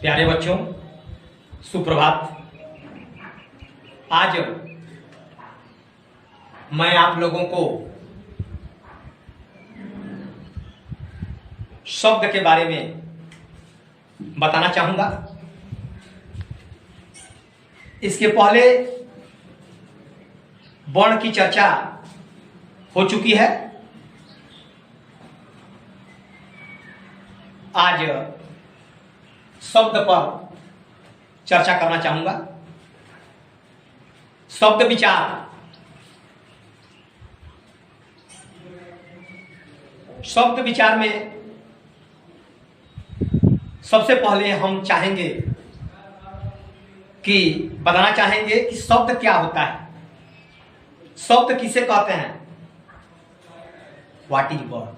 प्यारे बच्चों, सुप्रभात। आज मैं आप लोगों को शब्द के बारे में बताना चाहूंगा। इसके पहले वर्ण की चर्चा हो चुकी है। आज शब्द पर चर्चा करना चाहूंगा। शब्द विचार। शब्द विचार में सबसे पहले हम चाहेंगे कि बताना चाहेंगे कि शब्द क्या होता है, शब्द किसे कहते हैं, व्हाट इज वर्ड।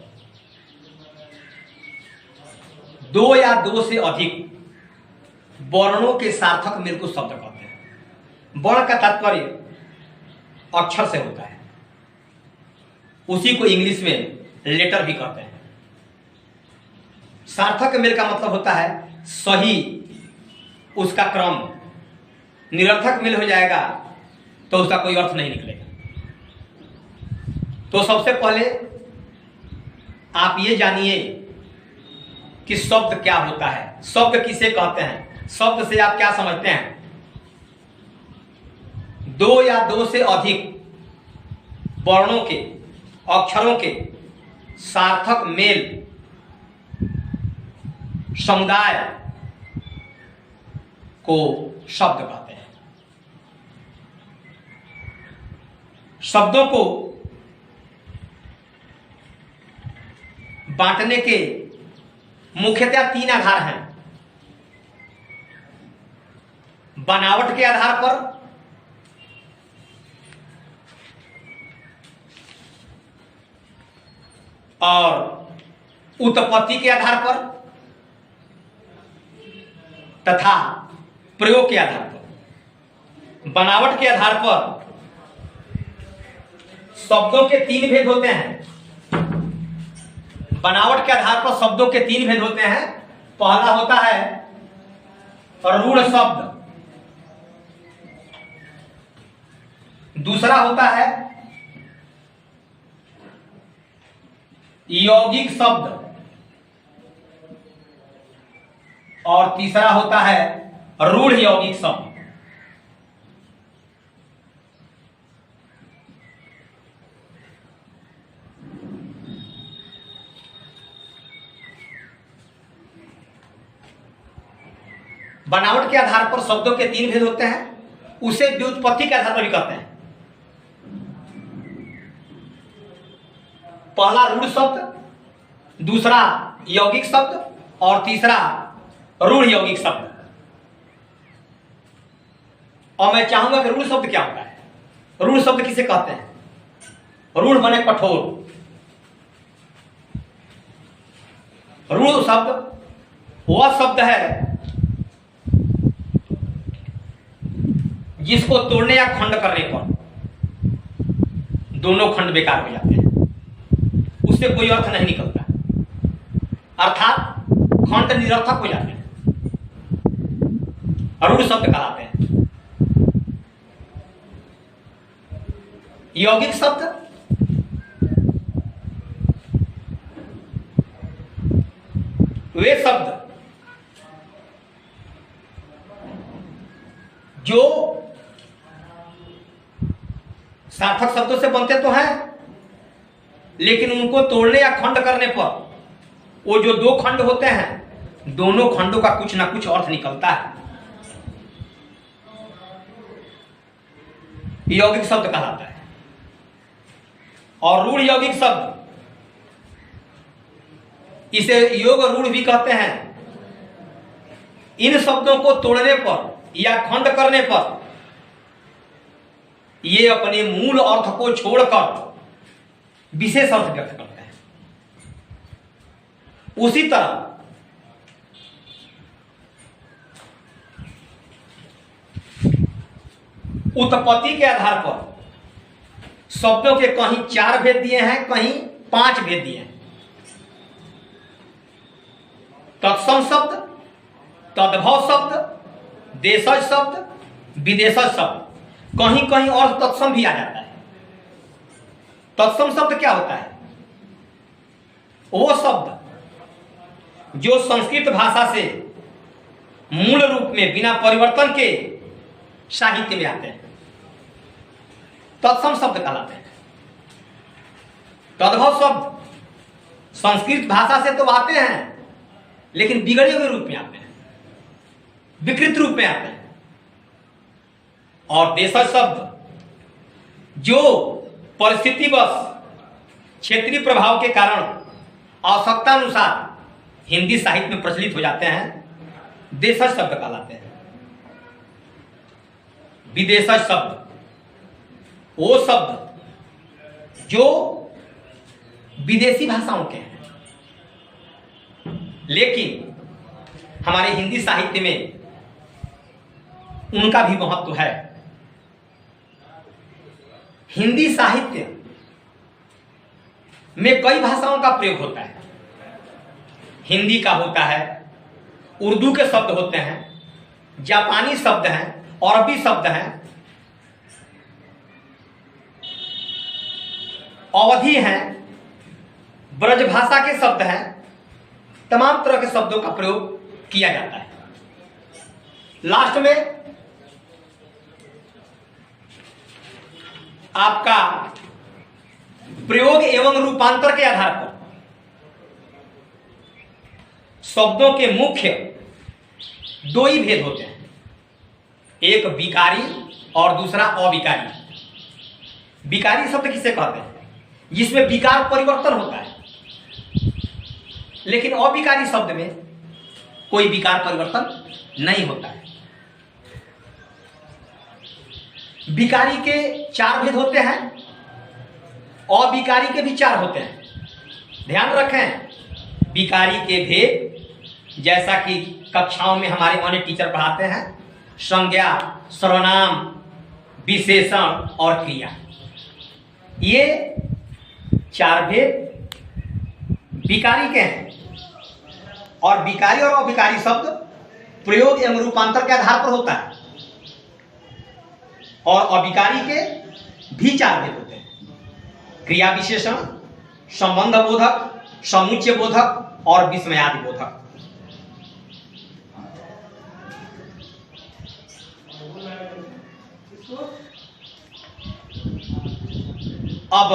दो या दो से अधिक वर्णों के सार्थक मेल को शब्द कहते हैं। वर्ण का तात्पर्य अक्षर से होता है, उसी को इंग्लिश में लेटर भी कहते हैं। सार्थक मेल का मतलब होता है सही उसका क्रम। निरर्थक मेल हो जाएगा तो उसका कोई अर्थ नहीं निकलेगा। तो सबसे पहले आप ये जानिए कि शब्द क्या होता है, शब्द किसे कहते हैं। शब्द से आप क्या समझते हैं? दो या दो से अधिक वर्णों के, अक्षरों के सार्थक मेल समुदाय को शब्द कहते हैं। शब्दों को बांटने के मुख्यतः तीन आधार हैं। बनावट के आधार पर, और उत्पत्ति के आधार पर, तथा प्रयोग के आधार पर। बनावट के आधार पर शब्दों के तीन भेद होते हैं। बनावट के आधार पर शब्दों के तीन भेद होते हैं। पहला होता है रूढ़ शब्द, दूसरा होता है यौगिक शब्द, और तीसरा होता है रूढ़ यौगिक शब्द। बनावट के आधार पर शब्दों के तीन भेद होते हैं, उसे व्युत्पत्ति के आधार पर भी कहते हैं। पहला रूढ़ शब्द, दूसरा यौगिक शब्द, और तीसरा रूढ़ यौगिक शब्द। और मैं चाहूंगा कि रूढ़ शब्द क्या होता है। रूढ़ शब्द किसे कहते हैं? रूढ़ माने कठोर। रूढ़ शब्द वह शब्द है जिसको तोड़ने या खंड करने पर दोनों खंड बेकार हो जाते हैं, उससे कोई अर्थ नहीं निकलता, अर्थात खंड निरर्थक हो जाते हैं, रूढ़ शब्द कहलाते हैं। यौगिक शब्द वे शब्द जो सार्थक शब्दों से बनते तो हैं, लेकिन उनको तोड़ने या खंड करने पर वो जो दो खंड होते हैं, दोनों खंडों का कुछ ना कुछ अर्थ निकलता है, यौगिक शब्द कहलाता है। और रूढ़ यौगिक शब्द, इसे योग रूढ़ भी कहते हैं। इन शब्दों को तोड़ने पर या खंड करने पर ये अपने मूल अर्थ को छोड़कर विशेष अर्थ व्यक्त करते हैं। उसी तरह उत्पत्ति के आधार पर शब्दों के कहीं 4 भेद दिए हैं, कहीं 5 भेद दिए हैं। तत्सम शब्द, तद्भव शब्द, देशज शब्द, विदेशज शब्द, कहीं कहीं और तत्सम भी आ जाता है। तत्सम शब्द क्या होता है? वो शब्द जो संस्कृत भाषा से मूल रूप में बिना परिवर्तन के साहित्य में आते हैं, तत्सम शब्द कहलाते हैं। तद्भव शब्द संस्कृत भाषा से तो आते हैं लेकिन बिगड़े हुए रूप में आते हैं, विकृत रूप में आते हैं। और देशज शब्द जो परिस्थितिवश क्षेत्रीय प्रभाव के कारण आवश्यकता अनुसार हिंदी साहित्य में प्रचलित हो जाते हैं, देशज शब्द कहलाते हैं। विदेशज शब्द वो शब्द जो विदेशी भाषाओं के हैं लेकिन हमारे हिंदी साहित्य में उनका भी महत्व है। हिंदी साहित्य में कई भाषाओं का प्रयोग होता है। हिंदी का होता है, उर्दू के शब्द होते हैं, जापानी शब्द हैं, अरबी शब्द हैं, अवधी हैं, ब्रजभाषा के शब्द हैं। तमाम तरह के शब्दों का प्रयोग किया जाता है। लास्ट में आपका प्रयोग एवं रूपांतर के आधार पर शब्दों के मुख्य दो ही भेद होते हैं, एक विकारी और दूसरा अविकारी। विकारी शब्द किसे कहते हैं? जिसमें विकार परिवर्तन होता है, लेकिन अविकारी शब्द में कोई विकार परिवर्तन नहीं होता है। विकारी के 4 भेद होते हैं, अविकारी के भी 4 होते हैं। ध्यान रखें, विकारी के भेद जैसा कि कक्षाओं में हमारे अन्य टीचर पढ़ाते हैं, संज्ञा, सर्वनाम, विशेषण और क्रिया, ये 4 भेद विकारी के हैं। और विकारी और अविकारी शब्द प्रयोग एवं रूपांतर के आधार पर होता है। और अविकारी के भी 4 भेद होते हैं, क्रिया विशेषण, संबंध बोधक, समुच्चय बोधक और विस्मयादि बोधक। अब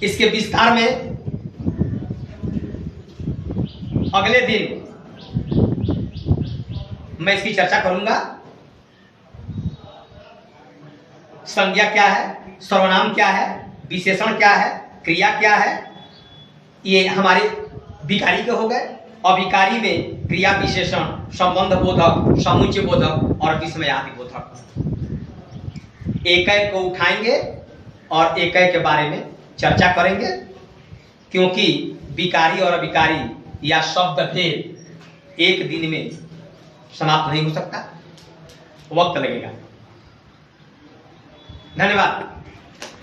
इसके विस्तार में अगले दिन मैं इसकी चर्चा करूंगा। संज्ञा क्या है, सर्वनाम क्या है, विशेषण क्या है, क्रिया क्या है, ये हमारे विकारी के हो गए। अविकारी में क्रिया विशेषण, संबंध बोधक, समुच्चय बोधक और विस्मयादि बोधक। एक एक को उठाएंगे और एक एक के बारे में चर्चा करेंगे, क्योंकि विकारी और अविकारी या शब्द भेद एक दिन में समाप्त नहीं हो सकता, वक्त लगेगा। धन्यवाद।